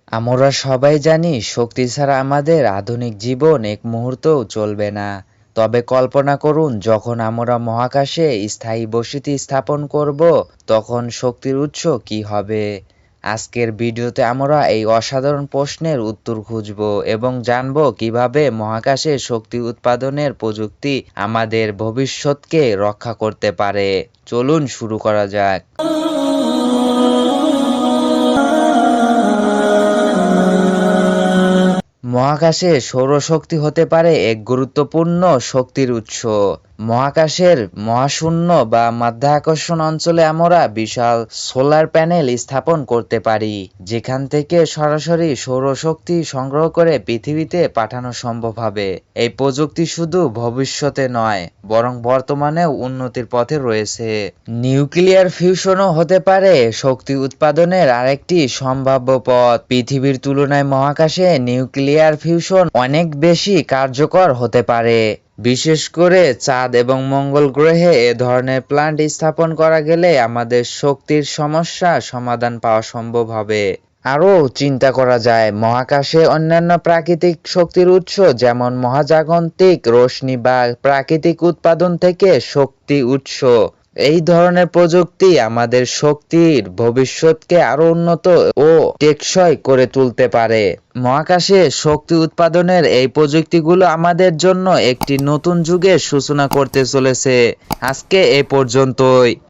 আমরা সবাই জানি শক্তি ছাড়া আমাদের আধুনিক জীবন এক মুহূর্তও চলবে না। তবে কল্পনা করুন, যখন আমরা মহাকাশে স্থায়ী বসতি স্থাপন করব, তখন শক্তির উৎস কি হবে? আজকের ভিডিওতে আমরা এই অসাধারণ প্রশ্নের উত্তর খুঁজব এবং জানব কিভাবে মহাকাশে শক্তি উৎপাদনের প্রযুক্তি আমাদের ভবিষ্যৎকে রক্ষা করতে পারে। চলুন শুরু করা যাক। মহাকাশে সৌরশক্তি হতে পারে এক গুরুত্বপূর্ণ শক্তির উৎস। মহাকাশের মহাশূন্য বা মাধ্যাকর্ষণ অঞ্চলে আমরা বিশাল সোলার প্যানেল স্থাপন করতে পারি, যেখান থেকে সরাসরি সৌরশক্তি সংগ্রহ করে পৃথিবীতে পাঠানো সম্ভব হবে। এই প্রযুক্তি শুধু ভবিষ্যতে নয়, বরং বর্তমানেও উন্নতির পথে রয়েছে। নিউক্লিয়ার ফিউশনও হতে পারে শক্তি উৎপাদনের আরেকটি সম্ভাব্য পথ। পৃথিবীর তুলনায় মহাকাশে নিউক্লিয়ার ফিউশন অনেক বেশি কার্যকর হতে পারে। বিশেষ করে চাঁদ এবং মঙ্গল গ্রহে এ ধরনের প্ল্যান্ট স্থাপন করা গেলে আমাদের শক্তির সমস্যা সমাধান পাওয়া সম্ভব হবে। আরও চিন্তা করা যায়, মহাকাশে অন্যান্য প্রাকৃতিক শক্তির উৎস যেমন মহাজাগতিক রশ্মি বা প্রাকৃতিক উৎপাদন থেকে শক্তি উৎস। এই ধরনের প্রযুক্তি আমাদের শক্তির ভবিষ্যৎকে আরো উন্নত ও টেকসই করে তুলতে পারে। মহাকাশে শক্তি উৎপাদনের এই প্রযুক্তিগুলো আমাদের জন্য একটি নতুন যুগের সূচনা করতে চলেছে। আজকে এ পর্যন্তই।